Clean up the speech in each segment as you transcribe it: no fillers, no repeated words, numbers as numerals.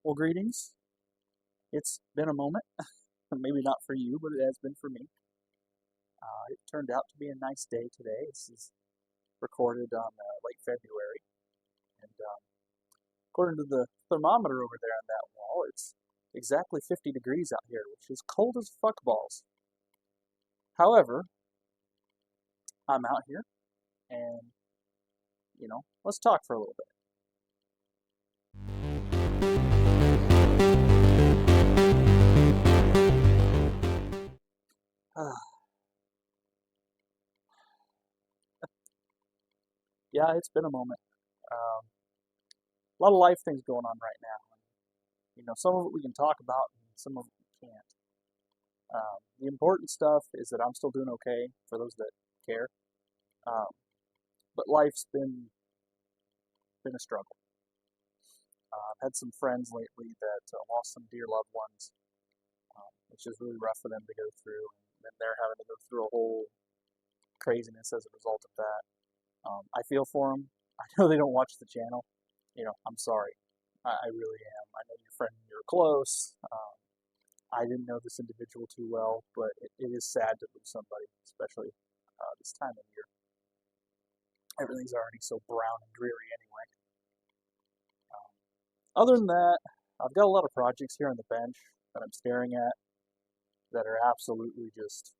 Well, greetings. It's been a moment. Maybe not for you, but it has been for me. It turned out to be a nice day today. This is recorded on late February, and according to the thermometer over there on that wall, it's exactly 50 degrees out here, which is cold as fuck balls. However, I'm out here, and let's talk for a little bit. Yeah, it's been a moment. A lot of life things going on right now. Some of it we can talk about, and some of it we can't. The important stuff is that I'm still doing okay for those that care. But life's been a struggle. I've had some friends lately that lost some dear loved ones, which is really rough for them to go through, and then they're having to go through a whole craziness as a result of that. I feel for them. I know they don't watch the channel. I'm sorry. I really am. I know your friend, you're close. I didn't know this individual too well, but it is sad to lose somebody, especially this time of year. Everything's already so brown and dreary anyway. Other than that, I've got a lot of projects here on the bench that I'm staring at that are absolutely just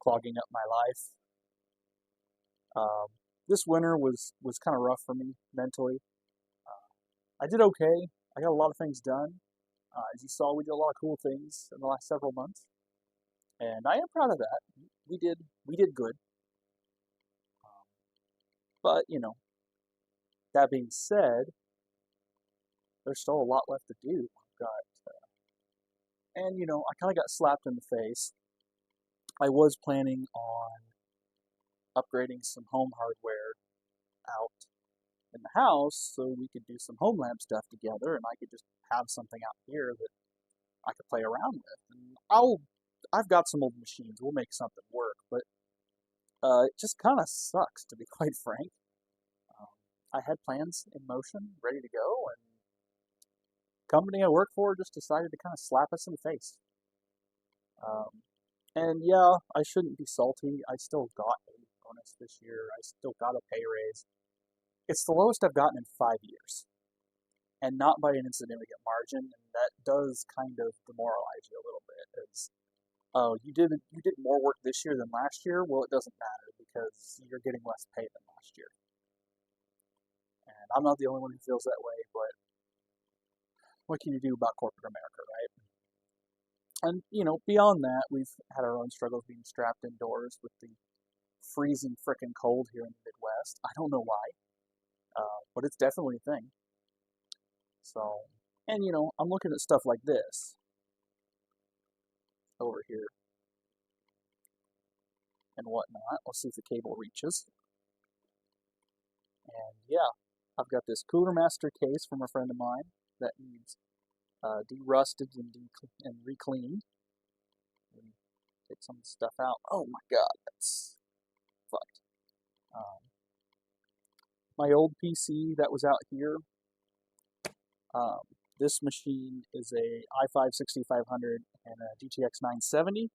clogging up my life. This winter was kind of rough for me mentally. I did okay. I got a lot of things done. As you saw, we did a lot of cool things in the last several months, and I am proud of that. We did good. But that being said, there's still a lot left to do. And I kind of got slapped in the face. I was planning on upgrading some home hardware out in the house so we could do some home lab stuff together, and I could just have something out here that I could play around with. And I've got some old machines. We'll make something work, but it just kind of sucks, to be quite frank. I had plans in motion, ready to go, and the company I work for just decided to kind of slap us in the face. And yeah, I shouldn't be salty. I still got a bonus this year. I still got a pay raise. It's the lowest I've gotten in 5 years, and not by an insignificant margin. And that does kind of demoralize you a little bit. It's, oh, you did more work this year than last year. Well, it doesn't matter because you're getting less pay than last year. And I'm not the only one who feels that way, but what can you do about corporate America, right? And beyond that, we've had our own struggles being strapped indoors with the freezing frickin' cold here in the Midwest. I don't know why. But it's definitely a thing. So, and I'm looking at stuff like this over here and whatnot. Let's see if the cable reaches. And yeah, I've got this Cooler Master case from a friend of mine that needs derusted and re-cleaned. Take some of the stuff out. Oh my god, that's fucked. My old PC that was out here, this machine is a i5 6500 and a GTX 970.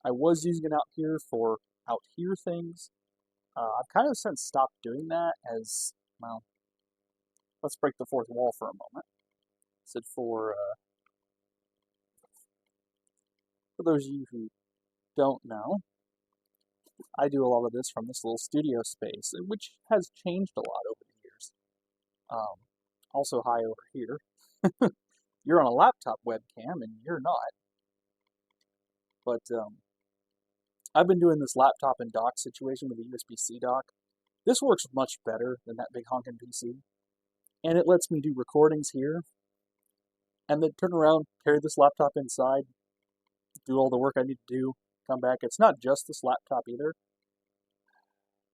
I was using it out here for out here things. I've kind of since stopped doing that as, well, let's break the fourth wall for a moment. So for those of you who don't know, I do a lot of this from this little studio space, which has changed a lot over the years. Also high over here. You're on a laptop webcam, and you're not. But I've been doing this laptop and dock situation with a USB-C dock. This works much better than that big honking PC. And it lets me do recordings here, and then turn around, carry this laptop inside, do all the work I need to do, come back. It's not just this laptop either.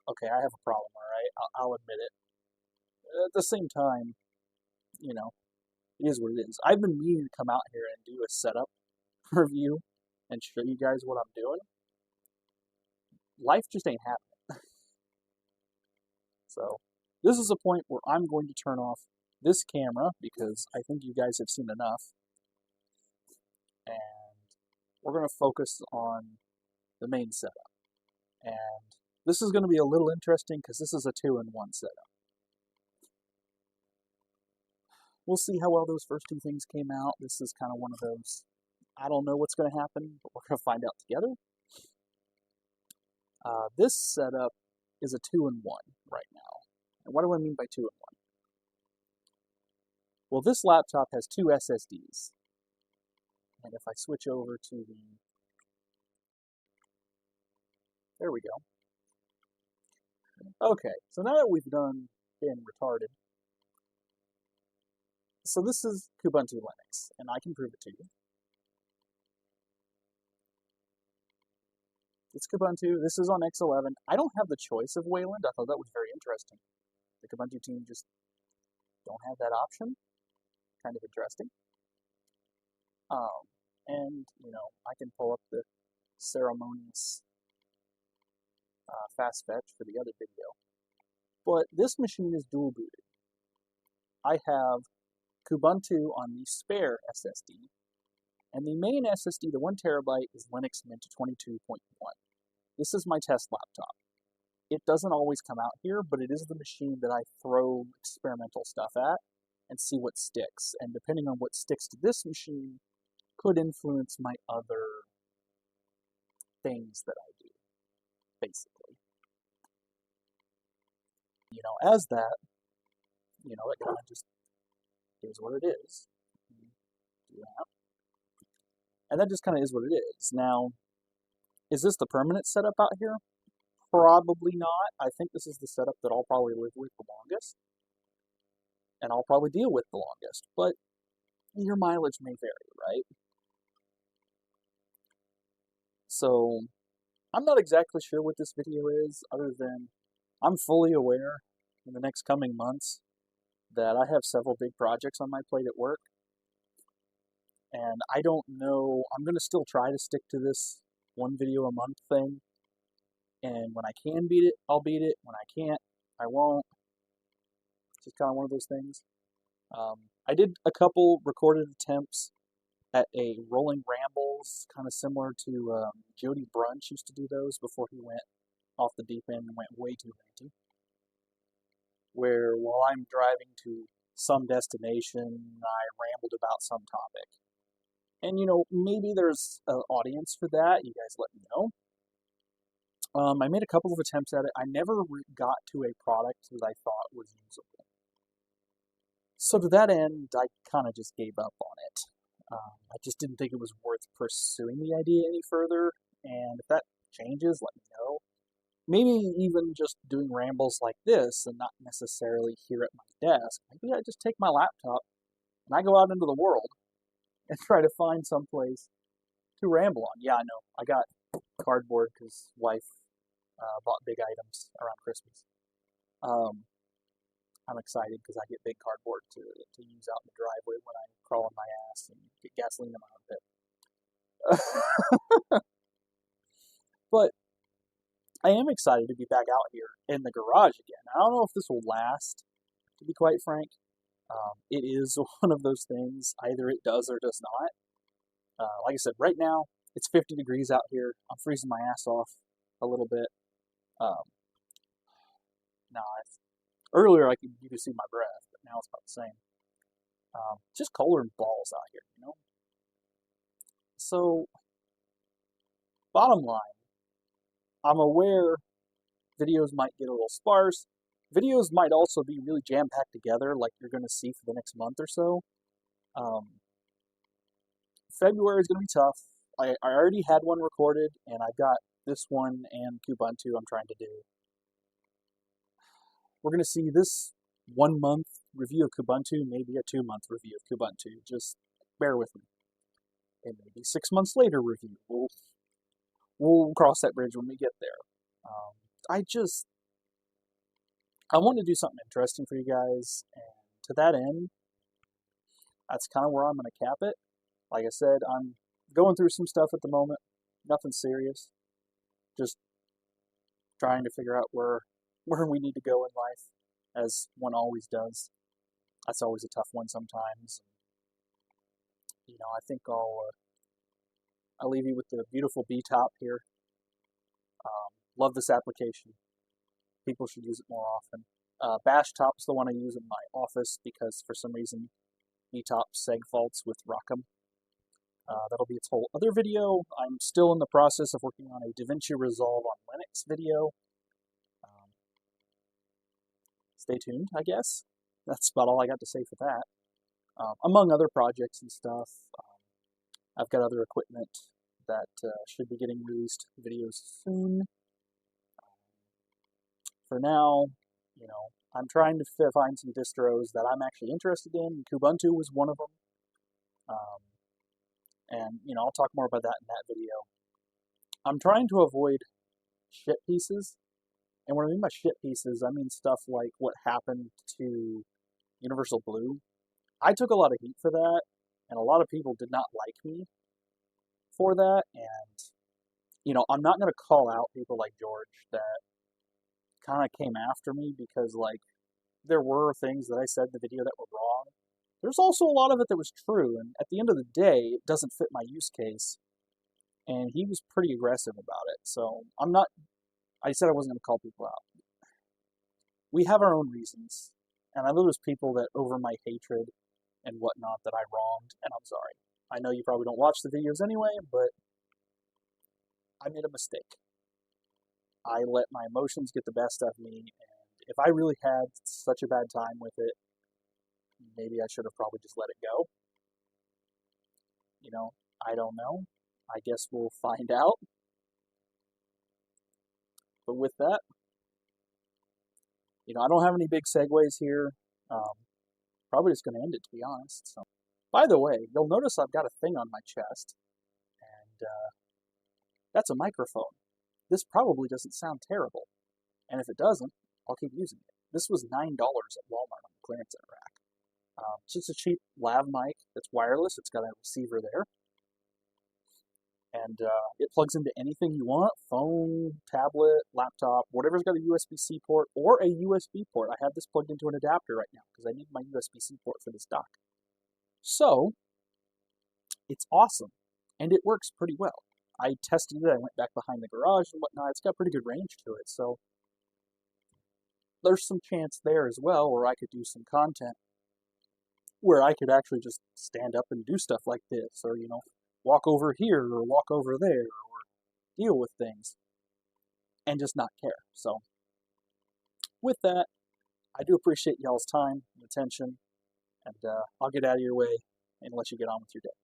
Okay, I have a problem, alright? I'll admit it. At the same time, it is what it is. I've been meaning to come out here and do a setup review and show you guys what I'm doing. Life just ain't happening. So, this is a point where I'm going to turn off this camera because I think you guys have seen enough, and we're going to focus on the main setup. And this is going to be a little interesting because this is a 2-in-1 setup. We'll see how well those first two things came out. This is kind of one of those, I don't know what's going to happen, but we're going to find out together. This setup is a 2-in-1 right now. And what do I mean by 2-in-1? Well, this laptop has 2 SSDs. And if I switch over to the, there we go. Okay, so now that we've been retarded, so this is Kubuntu Linux, and I can prove it to you. It's Kubuntu. This is on X11. I don't have the choice of Wayland. I thought that was very interesting. The Kubuntu team just don't have that option. Kind of interesting. And, you know, I can pull up the ceremonious fast fetch for the other video. But this machine is dual booted. I have Kubuntu on the spare SSD, and the main SSD, the 1 terabyte, is Linux Mint 22.1. This is my test laptop. It doesn't always come out here, but it is the machine that I throw experimental stuff at and see what sticks. And depending on what sticks to this machine could influence my other things that I do, basically. You know, as that, you know, it kind of just is what it is. Do that. And that just kind of is what it is. Now, is this the permanent setup out here? Probably not. I think this is the setup that I'll probably live with the longest. And I'll probably deal with the longest. But your mileage may vary, right? So, I'm not exactly sure what this video is, other than I'm fully aware in the next coming months that I have several big projects on my plate at work. And I don't know, I'm going to still try to stick to this 1 video a month thing. And when I can beat it, I'll beat it. When I can't, I won't. It's just kind of one of those things. I did a couple recorded attempts at a rolling rambles, kind of similar to Jody Brunch used to do those before he went off the deep end and went way too ranty. Where while I'm driving to some destination, I rambled about some topic. And, you know, maybe there's an audience for that. You guys let me know. I made a couple of attempts at it. I never got to a product that I thought was usable. So to that end, I kind of just gave up on it. I just didn't think it was worth pursuing the idea any further. And if that changes, let me know. Maybe even just doing rambles like this and not necessarily here at my desk. Maybe I just take my laptop and I go out into the world and try to find some place to ramble on. Yeah, I know. I got cardboard because wife bought big items around Christmas. I'm excited because I get big cardboard to use out in the driveway when I crawl on my ass and get gasoline in my armpit. But I am excited to be back out here in the garage again. I don't know if this will last, to be quite frank. It is one of those things, either it does or does not. Like I said, right now, it's 50 degrees out here. I'm freezing my ass off a little bit. Earlier you could see my breath, but now it's about the same. It's just colder than balls out here, you know? So, bottom line, I'm aware videos might get a little sparse. Videos might also be really jam-packed together, like you're going to see for the next month or so. February is going to be tough. I already had one recorded, and I've got this one and Kubuntu I'm trying to do. We're going to see this 1 month review of Kubuntu, maybe a 2 month review of Kubuntu. Just bear with me. And maybe 6 months later review. We'll cross that bridge when we get there. I want to do something interesting for you guys, and to that end, that's kind of where I'm going to cap it. Like I said, I'm going through some stuff at the moment. Nothing serious. Just trying to figure out where we need to go in life, as one always does. That's always a tough one sometimes. I think I'll leave you with the beautiful B top here. Love this application. People should use it more often. Bash top is the one I use in my office because for some reason B top seg faults with Rockham. That'll be its whole other video. I'm still in the process of working on a DaVinci Resolve on Linux video. Stay tuned, I guess. That's about all I got to say for that. Among other projects and stuff, I've got other equipment that should be getting released videos soon. For now, I'm trying to find some distros that I'm actually interested in. Kubuntu was one of them. And I'll talk more about that in that video. I'm trying to avoid shit pieces. And when I mean by shit pieces, I mean stuff like what happened to Universal Blue. I took a lot of heat for that, and a lot of people did not like me for that. And, I'm not going to call out people like George that kind of came after me because, there were things that I said in the video that were wrong. There's also a lot of it that was true, and at the end of the day, it doesn't fit my use case. And he was pretty aggressive about it, so I said I wasn't going to call people out. We have our own reasons, and I know there's people that over my hatred and whatnot that I wronged, and I'm sorry. I know you probably don't watch the videos anyway, but I made a mistake. I let my emotions get the best of me, and if I really had such a bad time with it, maybe I should have probably just let it go. I don't know. I guess we'll find out. But with that, I don't have any big segues here. Probably just going to end it, to be honest. So, by the way, you'll notice I've got a thing on my chest, and that's a microphone. This probably doesn't sound terrible, and if it doesn't, I'll keep using it. This was $9 at Walmart on the clearance rack. It's just a cheap lav mic that's wireless. It's got a receiver there. And it plugs into anything you want, phone, tablet, laptop, whatever's got a USB-C port or a USB port. I have this plugged into an adapter right now because I need my USB-C port for this dock. So, it's awesome, and it works pretty well. I tested it, I went back behind the garage and whatnot. It's got pretty good range to it, so there's some chance there as well where I could do some content where I could actually just stand up and do stuff like this, or, walk over here or walk over there or deal with things and just not care. So with that, I do appreciate y'all's time and attention, and I'll get out of your way and let you get on with your day.